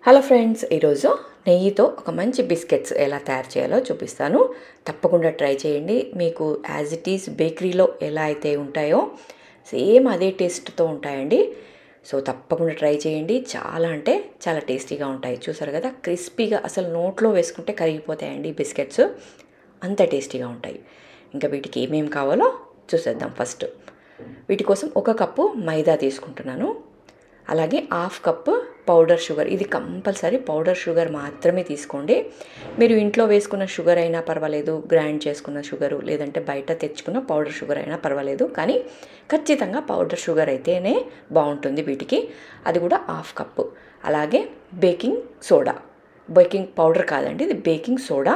Hello friends, ఈరోజు నెయ్యితో ఒక మంచి బిస్కెట్స్ ఎలా తయారు చేయాలో చూపిస్తాను. తప్పకుండా ట్రై చేయండి. మీకు యాజ్ ఇట్ ఈస్ బేకరీలో ఎలా అయితే ఉంటాయో సేమ్ అదే టేస్ట్తో ఉంటాయండి. సో తప్పకుండా ట్రై చేయండి. చాలా అంటే చాలా టేస్టీగా ఉంటాయి. చూసారు కదా, క్రిస్పీగా అసలు నోట్లో వేసుకుంటే కరిగిపోతాయండి బిస్కెట్స్. అంత టేస్టీగా ఉంటాయి. ఇంకా వీటికి ఏమేమి కావాలో చూసేద్దాం. ఫస్ట్ వీటి కోసం 1 కప్పు మైదా తీసుకుంటున్నాను. అలాగే 1/2 కప్పు పౌడర్ షుగర్. ఇది కంపల్సరీ పౌడర్ షుగర్ మాత్రమే తీసుకోండి. మీరు ఇంట్లో వేసుకున్న షుగర్ అయినా పర్వాలేదు, గ్రైండ్ చేసుకున్న షుగరు, లేదంటే బయట తెచ్చుకున్న పౌడర్ షుగర్ అయినా పర్వాలేదు, కానీ ఖచ్చితంగా పౌడర్ షుగర్ అయితేనే బాగుంటుంది వీటికి. అది కూడా 1/2 కప్పు. అలాగే బేకింగ్ సోడా, బేకింగ్ పౌడర్ కాదండి, ఇది బేకింగ్ సోడా.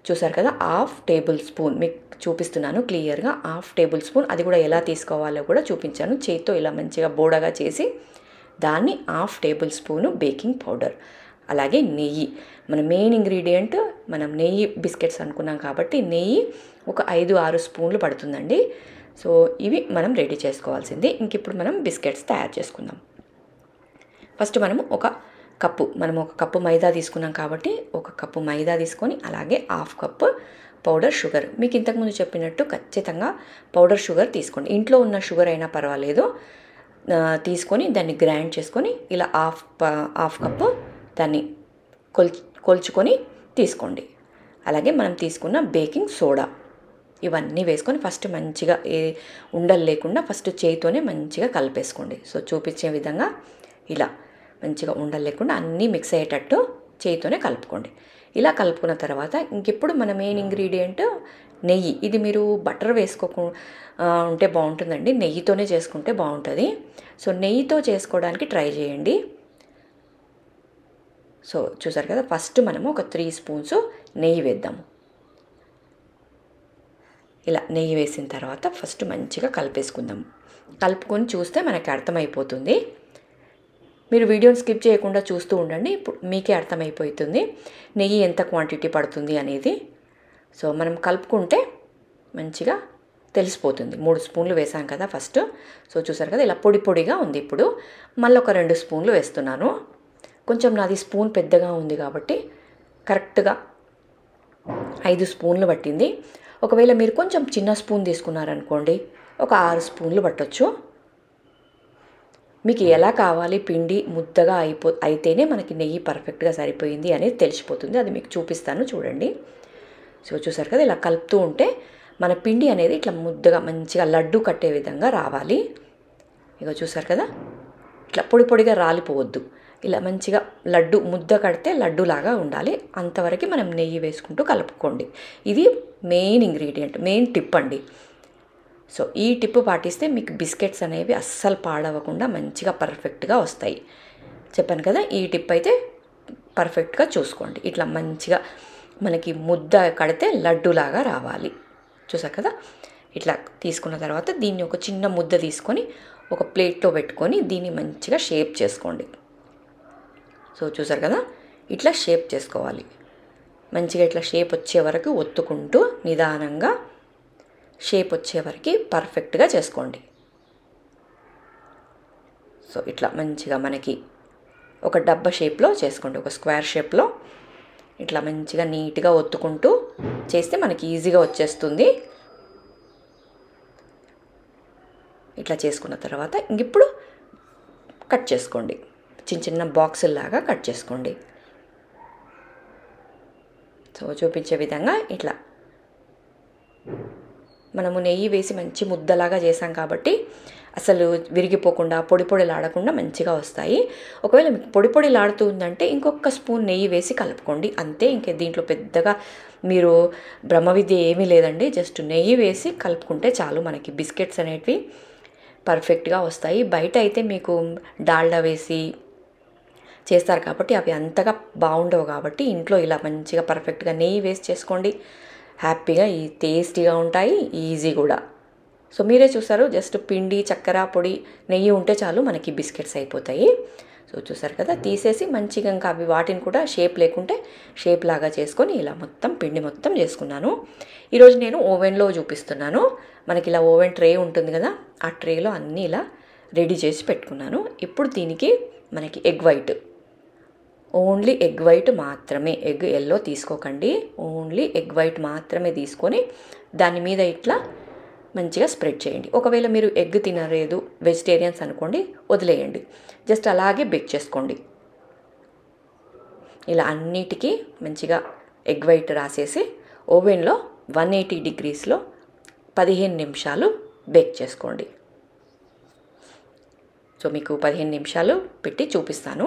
చూసారు కదా, 1/2 టేబుల్ స్పూన్ మీకు చూపిస్తున్నాను క్లియర్గా. 1/2 టేబుల్ స్పూన్. అది కూడా ఎలా తీసుకోవాలో కూడా చూపించాను. చేతితో ఇలా మంచిగా బోడగా చేసి దాన్ని 1/2 టేబుల్ స్పూను బేకింగ్ పౌడర్. అలాగే నెయ్యి, మన మెయిన్ ఇంగ్రీడియంట్. మనం నెయ్యి బిస్కెట్స్ అనుకున్నాం కాబట్టి నెయ్యి ఒక 5-6 స్పూన్లు పడుతుందండి. సో ఇవి మనం రెడీ చేసుకోవాల్సింది. ఇంక ఇప్పుడు మనం బిస్కెట్స్ తయారు చేసుకుందాం. ఫస్ట్ మనం ఒక కప్పు మైదా తీసుకున్నాం కాబట్టి 1 కప్పు మైదా తీసుకొని, అలాగే 1/2 కప్పు పౌడర్ షుగర్. మీకు ఇంతకుముందు చెప్పినట్టు ఖచ్చితంగా పౌడర్ షుగర్ తీసుకోండి. ఇంట్లో ఉన్న షుగర్ అయినా పర్వాలేదు, తీసుకొని దాన్ని గ్రైండ్ చేసుకొని ఇలా హాఫ్ కప్పు దాన్ని కొల్చుకొని తీసుకోండి. అలాగే మనం తీసుకున్న బేకింగ్ సోడా, ఇవన్నీ వేసుకొని ఫస్ట్ మంచిగా ఉండలు లేకుండా ఫస్ట్ చేయితోనే మంచిగా కలిపేసుకోండి. సో చూపించే విధంగా ఇలా మంచిగా ఉండలు లేకుండా అన్నీ మిక్స్ అయ్యేటట్టు చేయితోనే కలుపుకోండి. ఇలా కలుపుకున్న తర్వాత ఇంకెప్పుడు మన మెయిన్ ఇంగ్రీడియంట్ నెయ్యి. ఇది మీరు బటర్ ఉంటే బాగుంటుందండి, నెయ్యితోనే చేసుకుంటే బాగుంటుంది. సో నెయ్యితో చేసుకోవడానికి ట్రై చేయండి. సో చూసారు కదా, ఫస్ట్ మనము ఒక 3 స్పూన్స్ నెయ్యి వేద్దాము. ఇలా నెయ్యి వేసిన తర్వాత ఫస్ట్ మంచిగా కలిపేసుకుందాము. కలుపుకొని చూస్తే మనకి అర్థమైపోతుంది. మీరు వీడియోని స్కిప్ చేయకుండా చూస్తూ ఉండండి. ఇప్పుడు మీకే అర్థమైపోతుంది నెయ్యి ఎంత క్వాంటిటీ పడుతుంది అనేది. సో మనం కలుపుకుంటే మంచిగా తెలిసిపోతుంది. 3 స్పూన్లు వేసాం కదా ఫస్ట్. సో చూసారు కదా, ఇలా పొడి పొడిగా ఉంది. ఇప్పుడు మళ్ళీ ఒక 2 స్పూన్లు వేస్తున్నాను. కొంచెం నాది స్పూన్ పెద్దగా ఉంది కాబట్టి కరెక్ట్గా 5 స్పూన్లు పట్టింది. ఒకవేళ మీరు కొంచెం చిన్న స్పూన్ తీసుకున్నారనుకోండి, ఒక 6 స్పూన్లు పట్టొచ్చు. మీకు ఎలా కావాలి, పిండి ముద్దగా అయితేనే మనకి నెయ్యి పర్ఫెక్ట్గా సరిపోయింది అనేది తెలిసిపోతుంది. అది మీకు చూపిస్తాను చూడండి. సో చూసారు కదా, ఇలా కలుపుతూ ఉంటే మన పిండి అనేది ఇట్లా ముద్దగా మంచిగా లడ్డు కట్టే విధంగా రావాలి. ఇక చూసారు కదా, ఇట్లా పొడి పొడిగా రాలిపోవద్దు. ఇలా మంచిగా లడ్డు ముద్ద కడితే లడ్డులాగా ఉండాలి. అంతవరకు మనం నెయ్యి వేసుకుంటూ కలుపుకోండి. ఇది మెయిన్ ఇంగ్రీడియంట్, మెయిన్ టిప్ అండి. సో ఈ టిప్ పాటిస్తే మీకు బిస్కెట్స్ అనేవి అస్సలు పాడవకుండా మంచిగా పర్ఫెక్ట్గా వస్తాయి. చెప్పాను కదా, ఈ టిప్ అయితే పర్ఫెక్ట్గా చూసుకోండి. ఇట్లా మంచిగా మనకి ముద్ద కడితే లడ్డులాగా రావాలి. చూసారు కదా, ఇట్లా తీసుకున్న తర్వాత దీన్ని ఒక చిన్న ముద్ద తీసుకొని ఒక ప్లేట్లో పెట్టుకొని దీన్ని మంచిగా షేప్ చేసుకోండి. సో చూసారు కదా, ఇట్లా షేప్ చేసుకోవాలి. మంచిగా ఇట్లా షేప్ వచ్చే వరకు ఒత్తుకుంటూ నిదానంగా షేప్ వచ్చే వరకు పర్ఫెక్ట్గా చేసుకోండి. సో ఇట్లా మంచిగా మనకి ఒక డబ్బా షేప్లో చేసుకోండి, ఒక స్క్వేర్ షేప్లో. ఇట్లా మంచిగా నీట్గా ఒత్తుకుంటూ చేస్తే మనకి ఈజీగా వచ్చేస్తుంది. ఇట్లా చేసుకున్న తర్వాత ఇప్పుడు కట్ చేసుకోండి. చిన్న చిన్న బాక్సుల్లాగా కట్ చేసుకోండి. సో చూపించే విధంగా ఇట్లా మనము నెయ్యి వేసి మంచి ముద్దలాగా చేసాం కాబట్టి అసలు విరిగిపోకుండా పొడి పొడిలాడకుండా మంచిగా వస్తాయి. ఒకవేళ మీకు పొడి పొడిలాడుతూ ఉందంటే ఇంకొక స్పూన్ నెయ్యి వేసి కలుపుకోండి, అంతే. ఇంకే దీంట్లో పెద్దగా మీరు బ్రహ్మ విద్య ఏమీ లేదండి. జస్ట్ నెయ్యి వేసి కలుపుకుంటే చాలు, మనకి బిస్కెట్స్ అనేటివి పర్ఫెక్ట్గా వస్తాయి. బయట అయితే మీకు డాల్డా వేసి చేస్తారు కాబట్టి అవి అంతగా బాగుండవు. కాబట్టి ఇంట్లో ఇలా మంచిగా పర్ఫెక్ట్గా నెయ్యి వేసి చేసుకోండి. హ్యాపీగా టేస్టీగా ఉంటాయి, ఈజీ కూడా. సో మీరే చూసారు, జస్ట్ పిండి, చక్కెర పొడి, నెయ్యి ఉంటే చాలు మనకి బిస్కెట్స్ అయిపోతాయి. సో చూసారు కదా, తీసేసి మంచిగా ఇంకా అవి వాటిని కూడా షేప్ లేకుంటే షేప్ లాగా చేసుకొని ఇలా మొత్తం పిండి మొత్తం చేసుకున్నాను. ఈరోజు నేను ఓవెన్లో చూపిస్తున్నాను. మనకి ఇలా ఓవెన్ ట్రే ఉంటుంది కదా, ఆ ట్రేలో అన్నీ ఇలా రెడీ చేసి పెట్టుకున్నాను. ఇప్పుడు దీనికి మనకి egg white only egg white మాత్రమే, ఎగ్ ఎల్లో తీసుకోకండి. ఓన్లీ ఎగ్ వైట్ మాత్రమే తీసుకొని దాని మీద ఇట్లా మంచిగా స్ప్రెడ్ చేయండి. ఒకవేళ మీరు ఎగ్ తినలేదు, వెజిటేరియన్స్ అనుకోండి, వదిలేయండి. జస్ట్ అలాగే బేక్ చేసుకోండి. ఇలా అన్నిటికీ మంచిగా ఎగ్ వైట్ రాసేసి ఓవెన్లో 180 డిగ్రీస్లో 15 నిమిషాలు బేక్ చేసుకోండి. సో మీకు 15 నిమిషాలు పెట్టి చూపిస్తాను.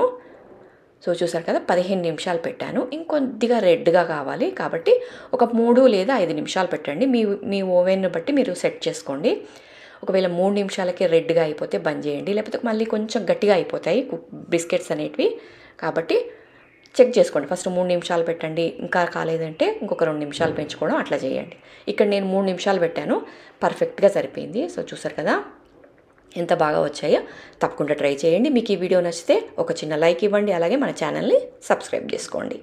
సో చూసారు కదా, 15 నిమిషాలు పెట్టాను. ఇంకొద్దిగా రెడ్గా కావాలి కాబట్టి ఒక 3 లేదా 5 నిమిషాలు పెట్టండి. మీ ఓవెన్ బట్టి మీరు సెట్ చేసుకోండి. ఒకవేళ 3 నిమిషాలకే రెడ్గా అయిపోతే బంద్ చేయండి, లేకపోతే మళ్ళీ కొంచెం గట్టిగా అయిపోతాయి బిస్కెట్స్ అనేటివి. కాబట్టి చెక్ చేసుకోండి. ఫస్ట్ 3 నిమిషాలు పెట్టండి. ఇంకా కాలేదంటే ఇంకొక 2 నిమిషాలు పెంచుకోవడం అట్లా చేయండి. ఇక్కడ నేను 3 నిమిషాలు పెట్టాను, పర్ఫెక్ట్గా సరిపోయింది. సో చూసారు కదా ఎంత బాగా వచ్చాయో. తప్పకుండా ట్రై చేయండి. మీకు ఈ వీడియో నచ్చితే ఒక చిన్న లైక్ ఇవ్వండి, అలాగే మన ఛానల్ని సబ్స్క్రైబ్ చేసుకోండి.